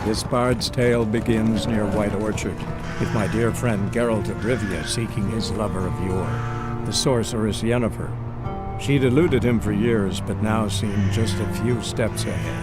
This bard's tale begins near White Orchard, with my dear friend Geralt of Rivia seeking his lover of yore, the sorceress Yennefer. She'd eluded him for years, but now seemed just a few steps ahead.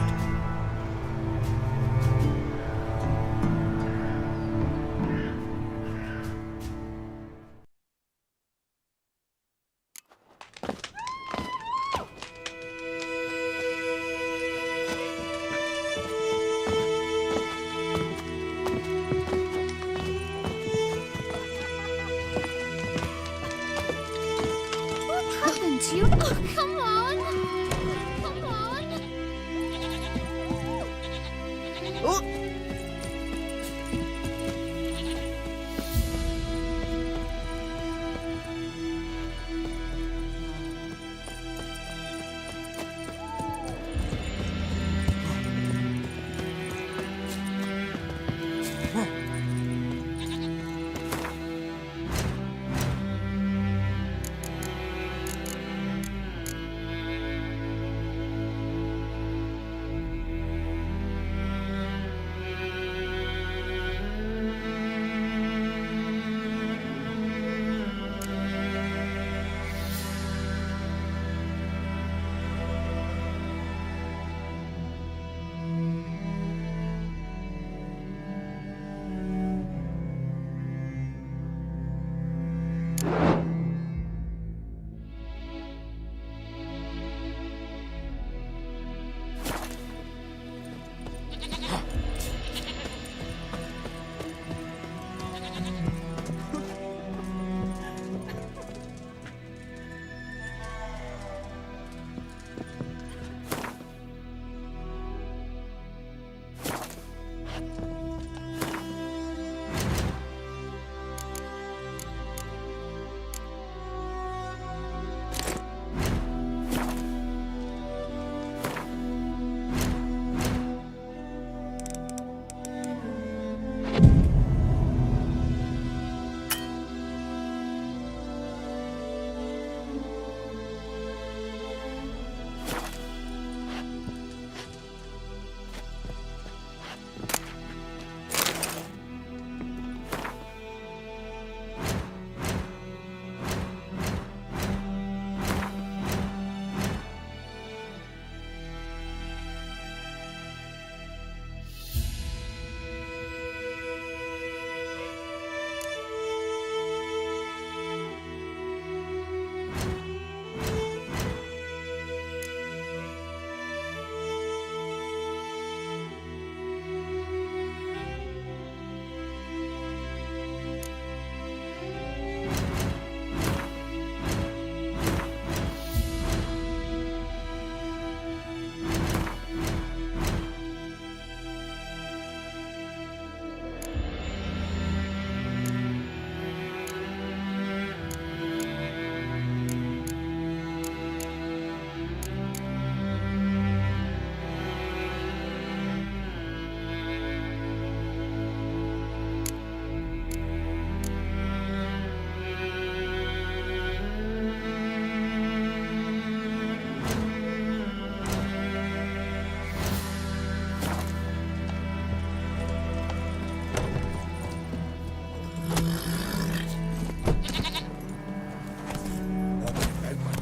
You? Oh, come on! Come on! Oh.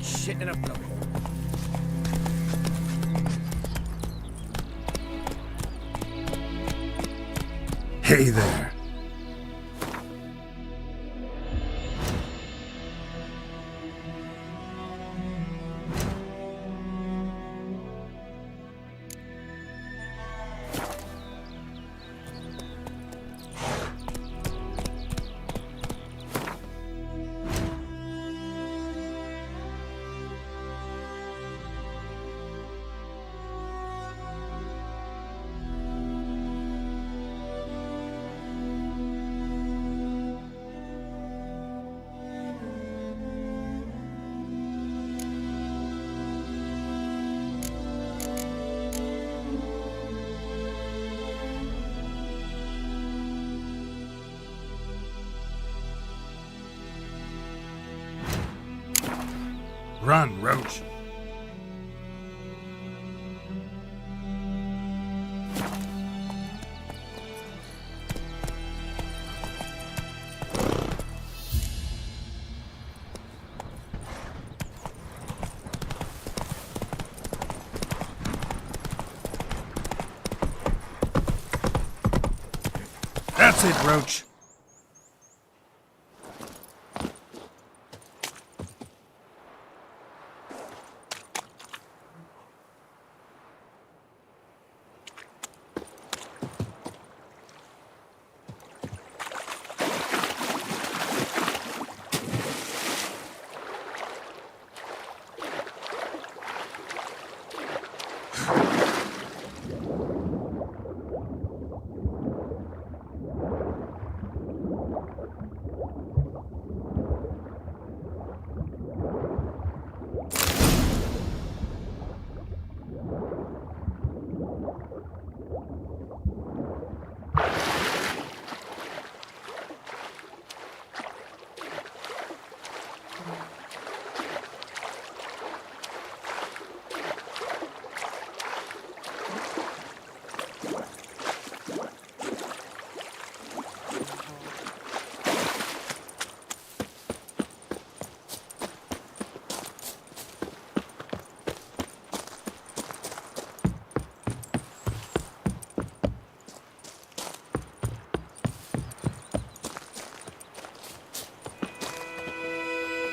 Shit in a blowhole. Hey there. Run, Roach. That's it, Roach.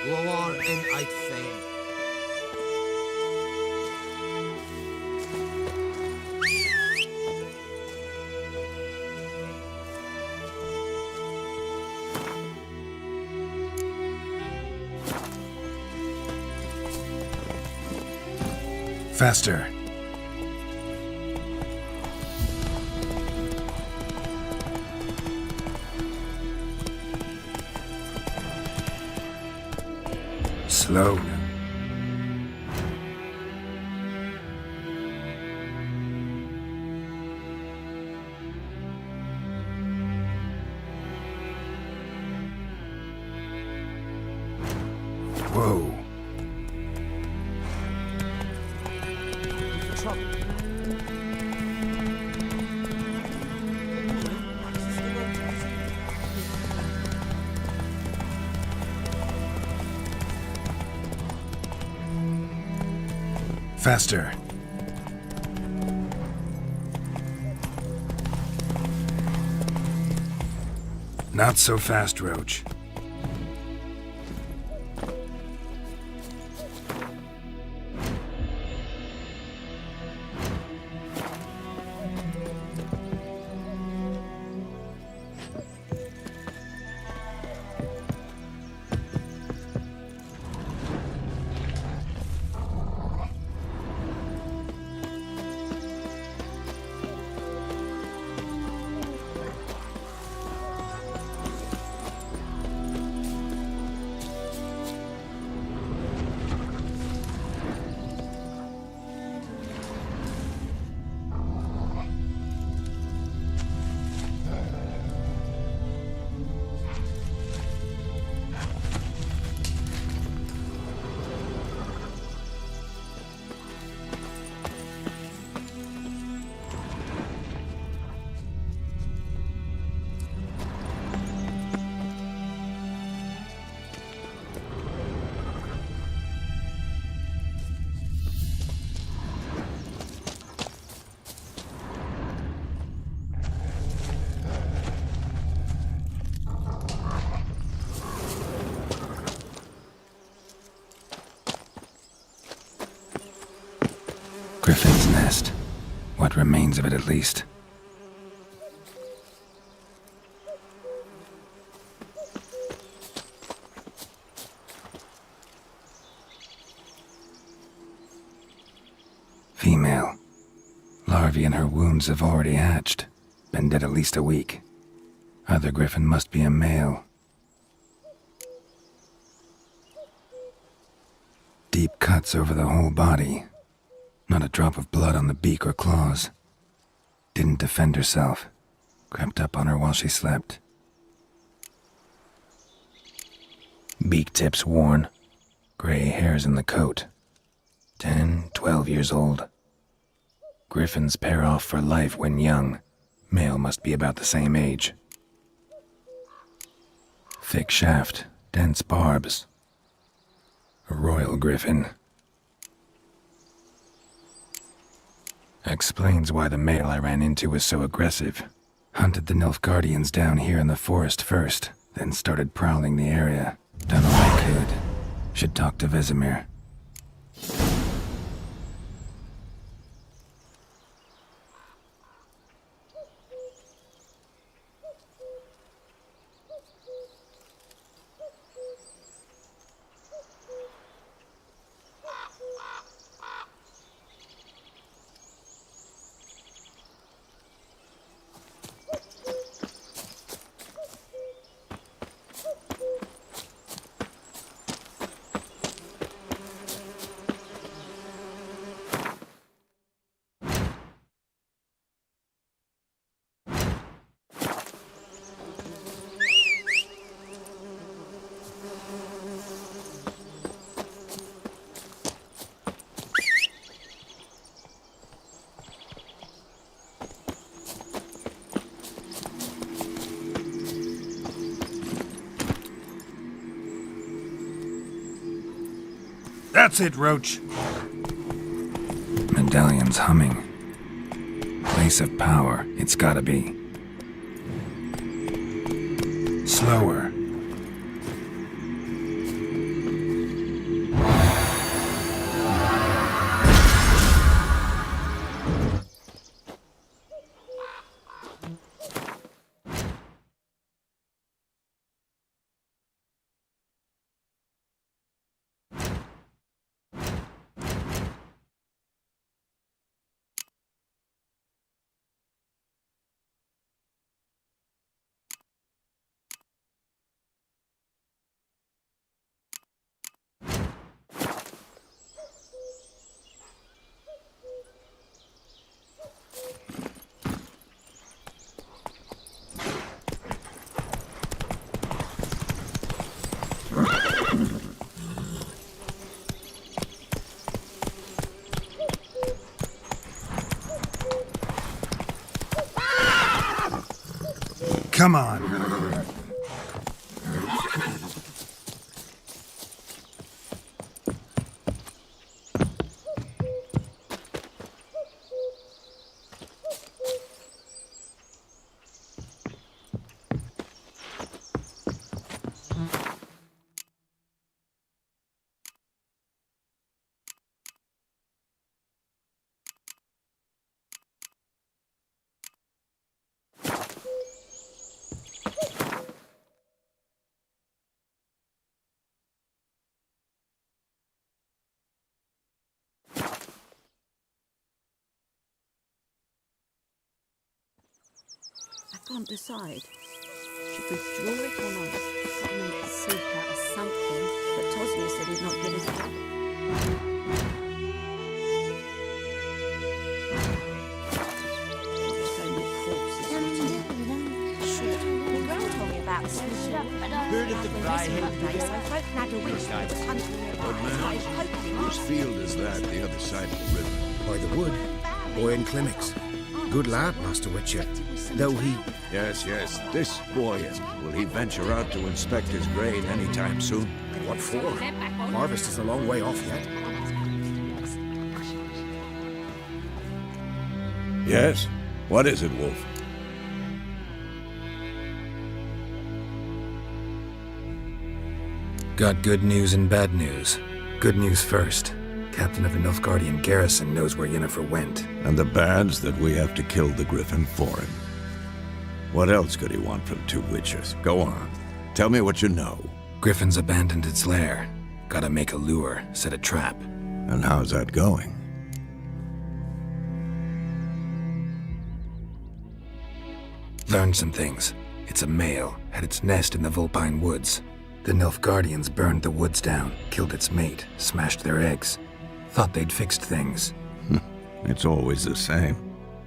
Glowar and Ike Fane. Faster. Slow. Whoa. Faster. Not so fast, Roach. Griffin's nest. What remains of it, at least. Female. Larvae in her wounds have already hatched. Been dead at least a week. Other griffin must be a male. Deep cuts over the whole body. Not a drop of blood on the beak or claws. Didn't defend herself. Crept up on her while she slept. Beak tips worn. Gray hairs in the coat. 10, 12 years old. Griffins pair off for life when young. Male must be about the same age. Thick shaft, dense barbs. A royal griffin. Explains why the male I ran into was so aggressive. Hunted the Nilfgaardians down here in the forest first, then started prowling the area. Done all I could. Should talk to Vesemir. That's it, Roach. Medallion's humming. Place of power, it's gotta be. Slower. Come on. I can't decide. Should we draw it or not? Got to make a soup out of something, but Tosny said he'd not give us up. So many corpses. Shit. The girl told me about some stuff, but Heard of the dry-headed Monday, so folk had a wish that was hunting their Old lives. I was man, hoping whose field is that, the other side of the river? By the wood. Boy in Clemmix. Good lad, Master Witcher. Though he... Yes, this boy. Will he venture out to inspect his grain anytime soon? What for? Harvest is a long way off yet. Yes? What is it, Wolf? Got good news and bad news. Good news first. Captain of the Nilfgaardian garrison knows where Yennefer went. And the bad's that we have to kill the Griffin for him. What else could he want from two witchers? Go on. Tell me what you know. Griffin's abandoned its lair. Gotta make a lure, set a trap. And how's that going? Learned some things. It's a male, had its nest in the Vulpine Woods. The Nilfgaardians burned the woods down, killed its mate, smashed their eggs. Thought they'd fixed things. It's always the same.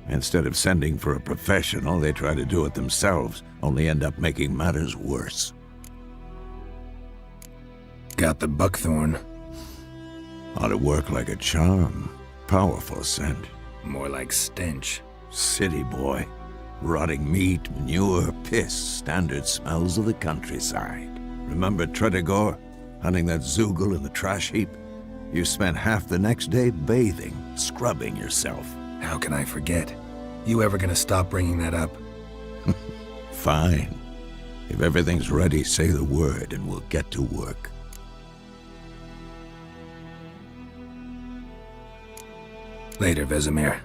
Instead of sending for a professional, they try to do it themselves, only end up making matters worse. Got the buckthorn. Ought to work like a charm. Powerful scent. More like stench. City boy. Rotting meat, manure, piss, standard smells of the countryside. Remember Tredegor? Hunting that Zoogle in the trash heap? You spent half the next day bathing, scrubbing yourself. How can I forget? You ever gonna stop bringing that up? Fine. If everything's ready, say the word and we'll get to work. Later, Vesemir.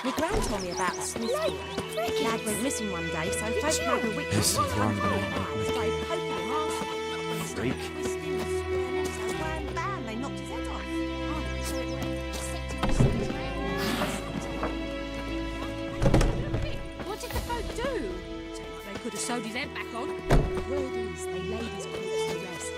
My gran told me about a Smith boy. Lad went missing one day, so folk know the witch This is one started poking him arse. Freak. Twisting and squirming, so wham bam, they knocked his head off. What did the folk do? They could have sewed his head back on. Word is, they laid his corpse to rest.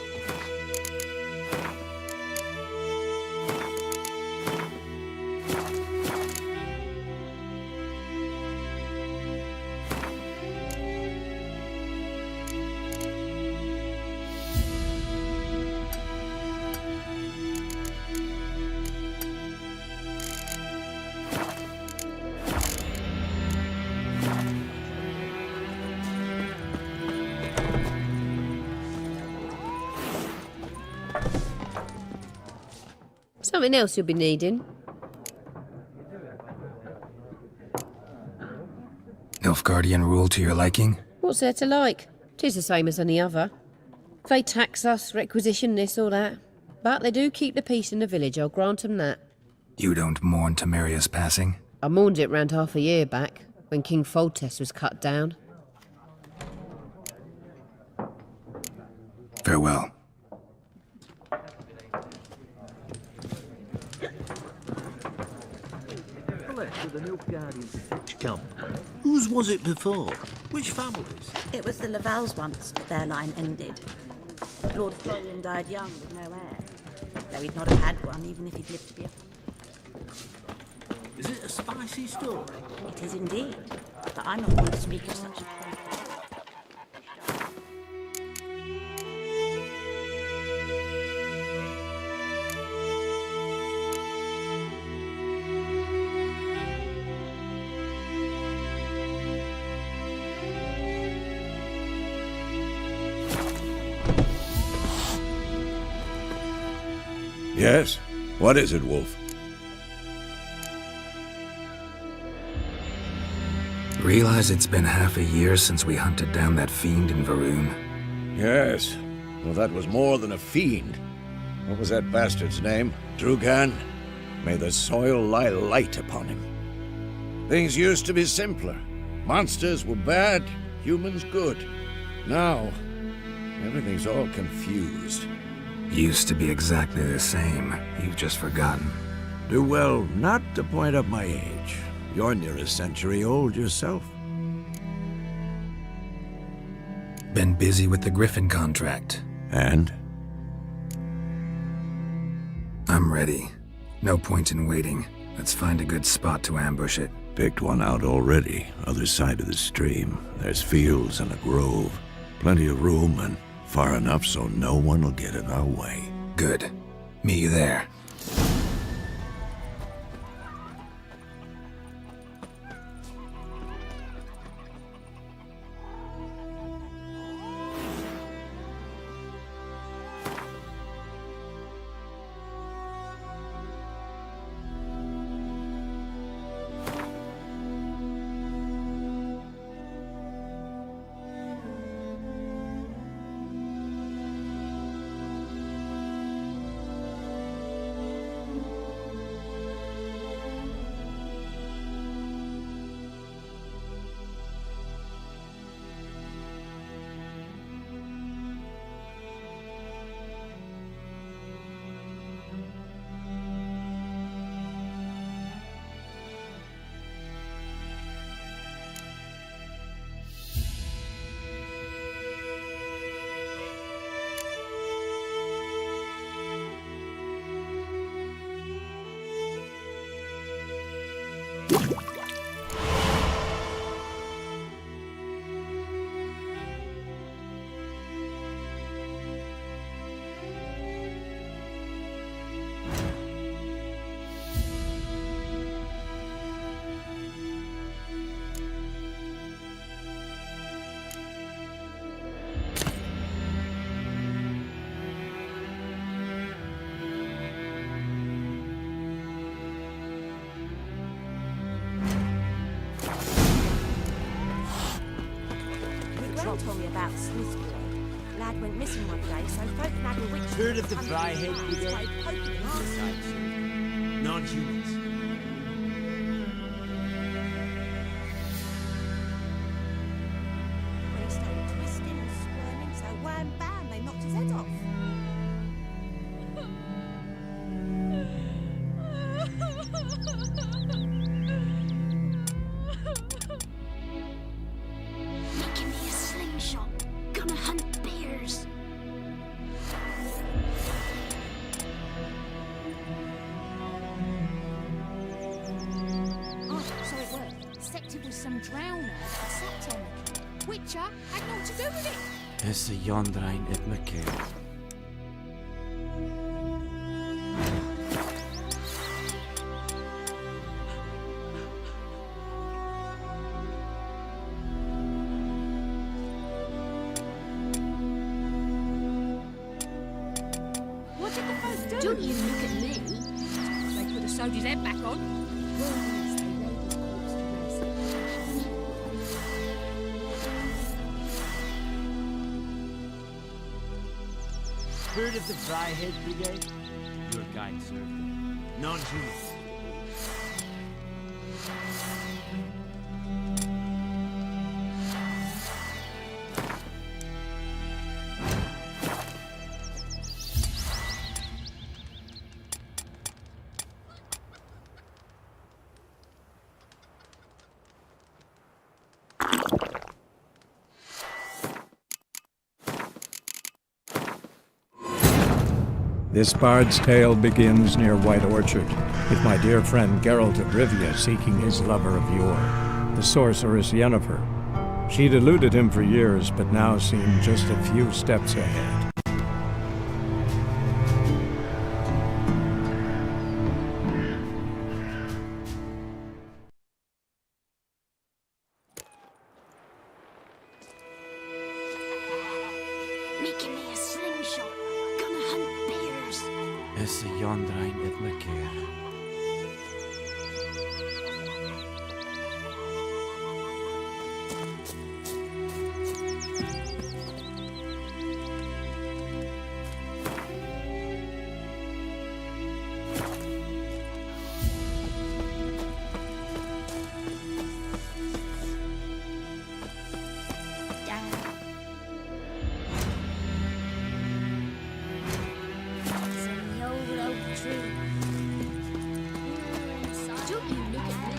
Something else you'll be needing. Nilfgaardian rule to your liking? What's there to like? 'Tis the same as any other. They tax us, requisition this or that. But they do keep the peace in the village, I'll grant 'em that. You don't mourn Temeria's passing? I mourned it round half a year back, when King Foltest was cut down. Farewell. Whose was it before? Which families? It was the Lavals once, but their line ended. Lord Florian died young with no heir, though he'd not have had one even if he'd lived to be a... Is it a spicy story? It is indeed, but I'm not one to speak of such a Yes? What is it, Wolf? Realize it's been half a year since we hunted down that fiend in Varun? Yes. Well, that was more than a fiend. What was that bastard's name? Drugan? May the soil lie light upon him. Things used to be simpler. Monsters were bad, humans good. Now, everything's all confused. Used to be exactly the same. You've just forgotten. Do well not to point up my age. You're near a century old yourself. Been busy with the Griffin contract. And? I'm ready. No point in waiting. Let's find a good spot to ambush it. Picked one out already, other side of the stream. There's fields and a grove. Plenty of room and far enough so no one will get in our way. Good. Meet you there. John told me about the Smith boy. Lad went missing one day, so folk nagged a witch. Heard of the Dryhead Brigade? Started poking in our side. Non-humans. When he started twisting and squirming, so wham bam, they knocked his head off. Making me a slingshot. Gonna hunt bears. Oh, so it worked. Except it was some drowner that slept on it. Witcher had naught to do with it. Is the Yondrain at McKay? What did the folk do? Don't you look at me. They could have sewed his head back on. Worms, they laid his corpse to rest. Heard of the Dryhead Brigade? Your guide served them. Non-humans. This bard's tale begins near White Orchard, with my dear friend Geralt of Rivia seeking his lover of yore, the sorceress Yennefer. She'd eluded him for years, but now seemed just a few steps ahead. Making me a slingshot. Gonna hunt bears. Is the Yondrain at McKay? It's in the old oak tree. Don't you look at me.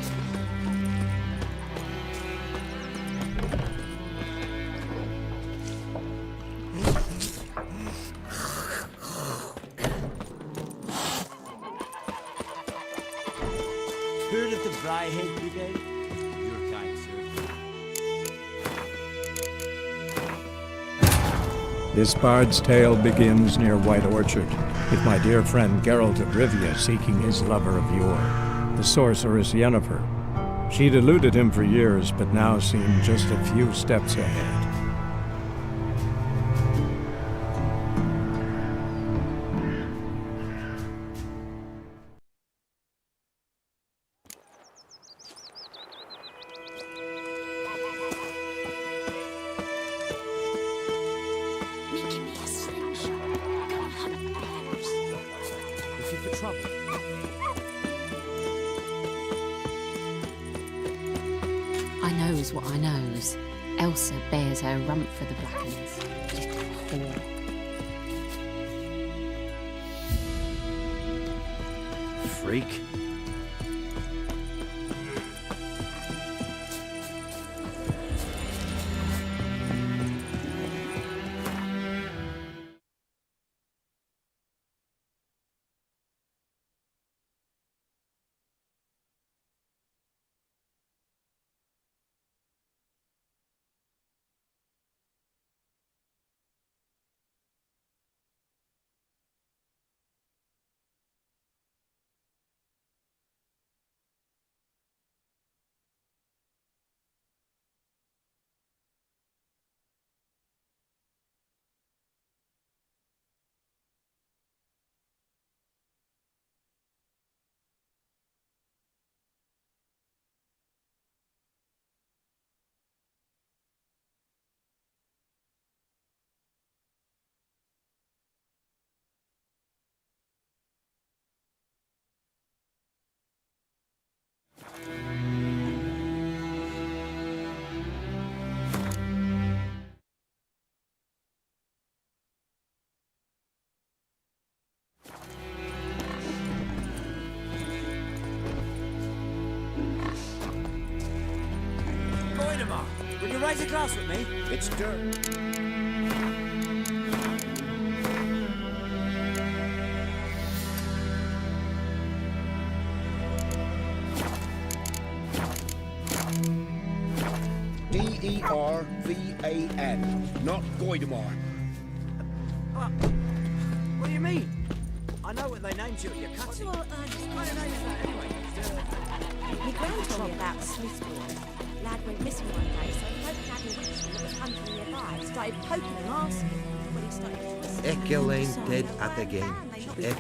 Heard of the Dryhead Brigade? Your guide served them. This bard's tale begins near White Orchard, with my dear friend Geralt of Rivia seeking his lover of yore, the sorceress Yennefer. She'd eluded him for years, but now seemed just a few steps ahead. Making me a slingshot. Gonna hunt bears. Looking for trouble? I knows what I knows. Elsa bears her rump for the Blackens. Little whore. Freak. raise a glass with me? It's dirt. Dervan, not Goidemar. What do you mean? I know what they named you at your What's cutting. your What kind of name is that anyway? My grand told me about Smithsbourne. Lad went missing one day, so the local administration that was hunting nearby started poking him, asking when he started. Ekelain dead at the game. Ek.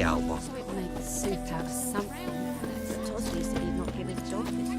Alba. So it made soup out of something. But Tosby said he'd not give his dog this water.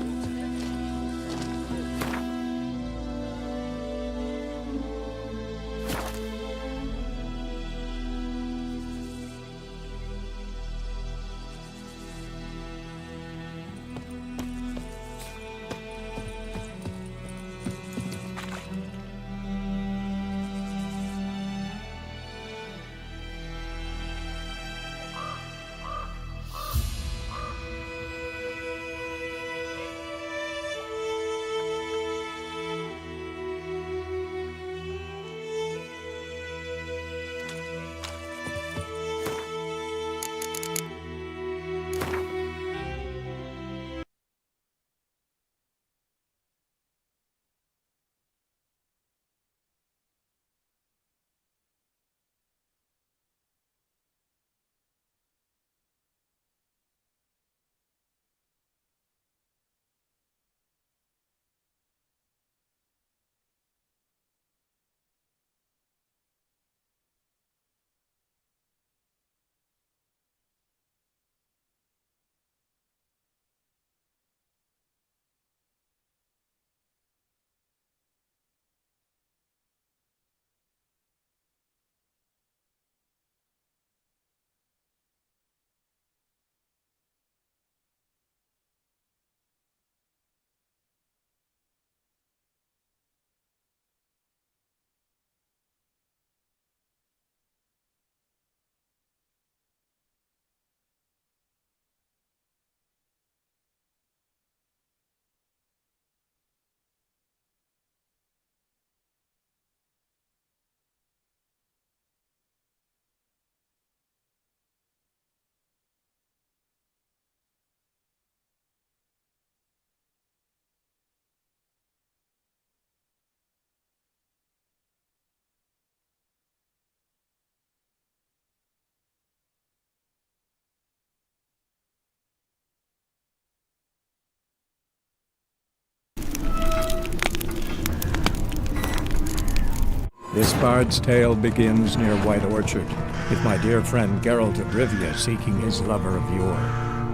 This bard's tale begins near White Orchard, with my dear friend Geralt of Rivia seeking his lover of yore,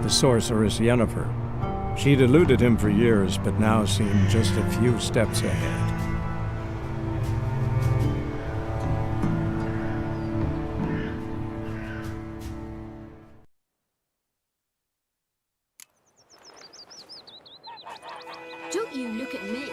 the sorceress Yennefer. She'd eluded him for years, but now seemed just a few steps ahead. Don't you look at me.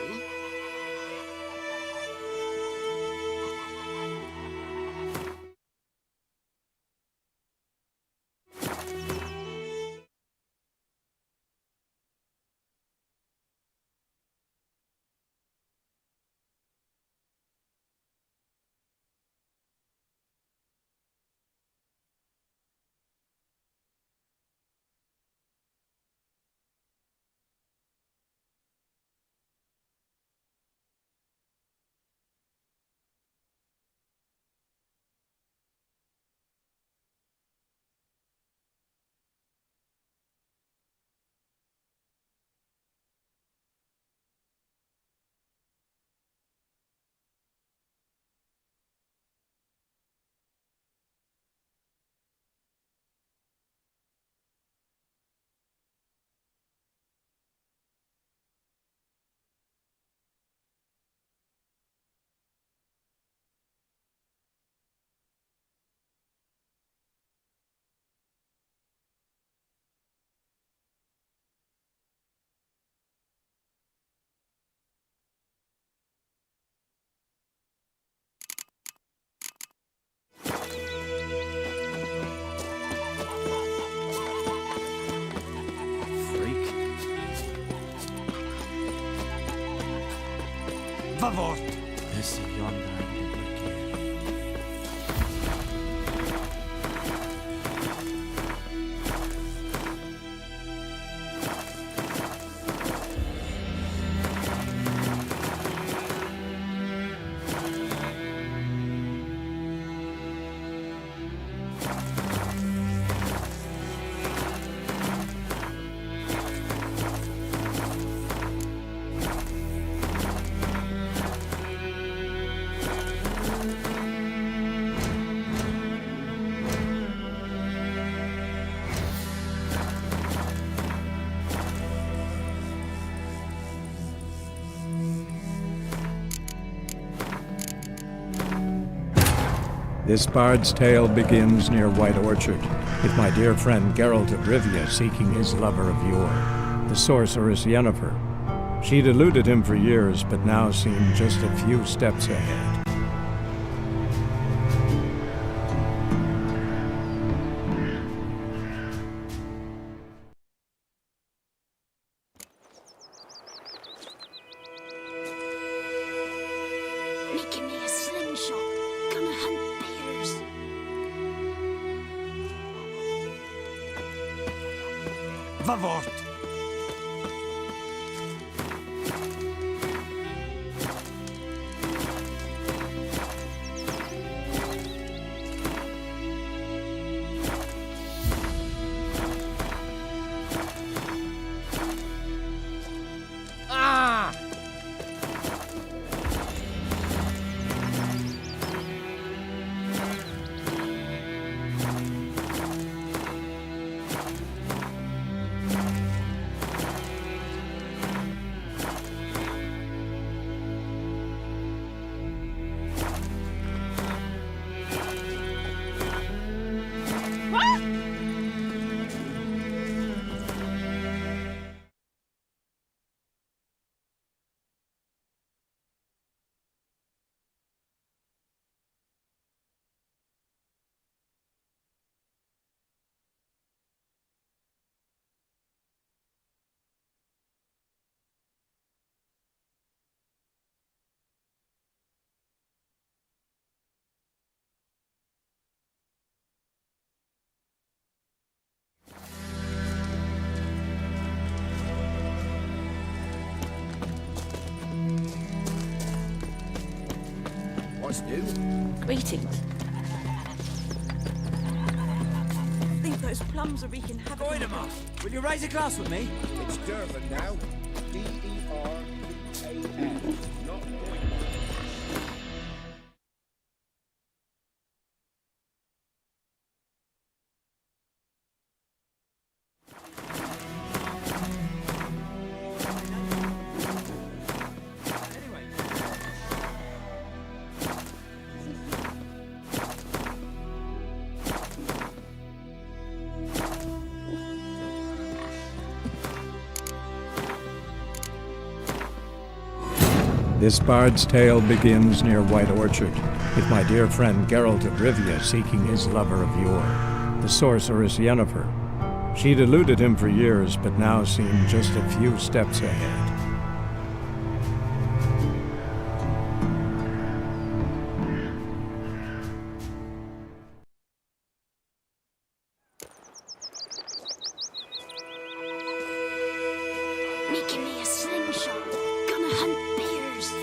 Vavort! This yonder Henrik. This bard's tale begins near White Orchard, with my dear friend Geralt of Rivia seeking his lover of yore, the sorceress Yennefer. She'd eluded him for years, but now seemed just a few steps ahead. Making me a slingshot. Gonna hunt bears. Vavort! What's new? Greetings. I think those plums are wreaking havoc. Goidemar, will you raise a glass with me? It's Durban now. D-E-R-B-A-N. Not Goidemar. This bard's tale begins near White Orchard, with my dear friend Geralt of Rivia seeking his lover of yore, the sorceress Yennefer. She'd eluded him for years, but now seemed just a few steps ahead. Making me a slingshot. Gonna hunt bears.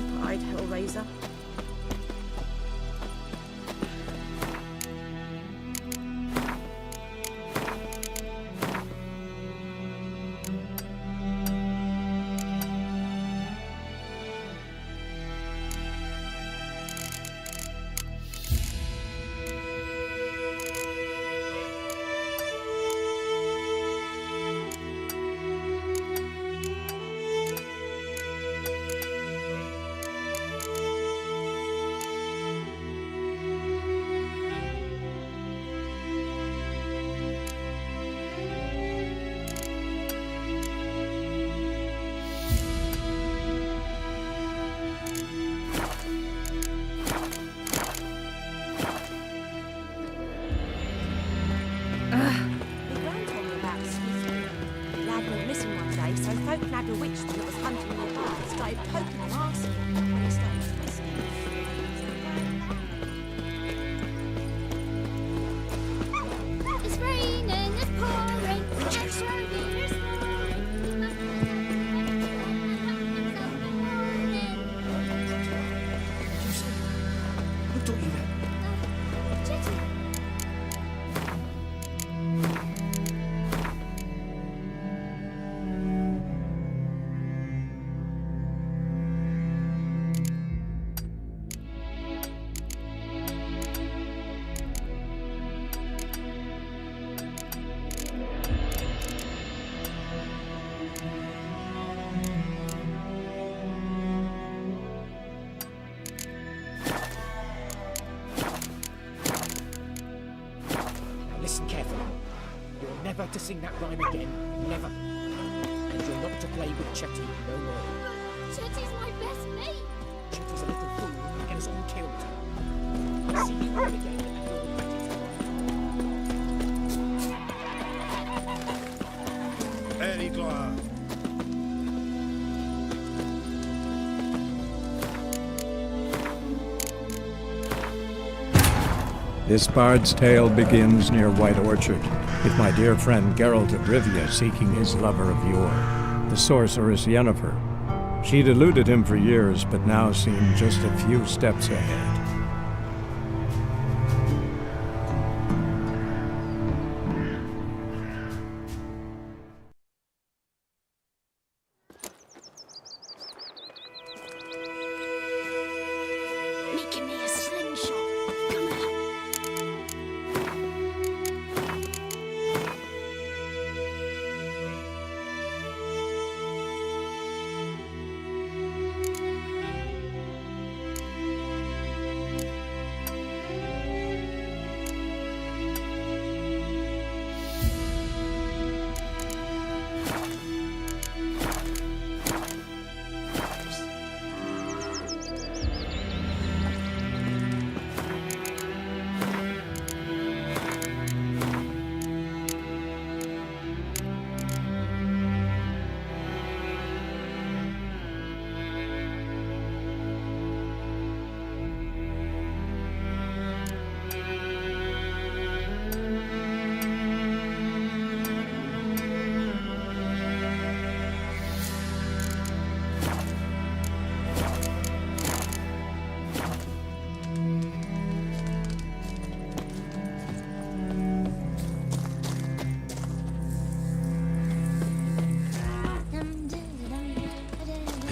copper-eyed hellraiser. So folk nabbed a witch that was hunting nearby, started poking and asking when he started twisting. It's raining, it's pouring, it's raining, it's pouring. Who taught you that? Jetty. Listen carefully. You're never to sing that rhyme again. Never. And you're not to play with Chetty no more. Chetty's my best mate. Chetty's a little fool who can get us all killed. I'll see you all again and you'll regret it. Eddie Gloire. This bard's tale begins near White Orchard, with my dear friend Geralt of Rivia seeking his lover of yore, the sorceress Yennefer. She'd eluded him for years, but now seemed just a few steps ahead. Making me a slingshot. Come on.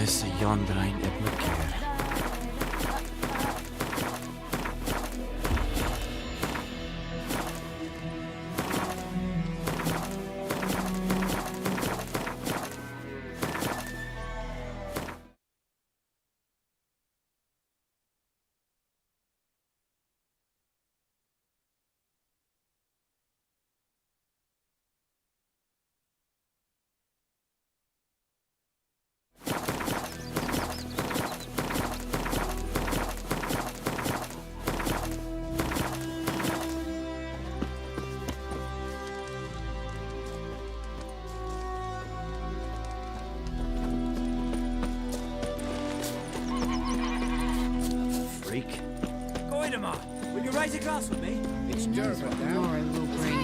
Essa Yondrain et Mekir. Goidemar, will you raise a glass with me? It's Dermot now. Tomorrow will bring.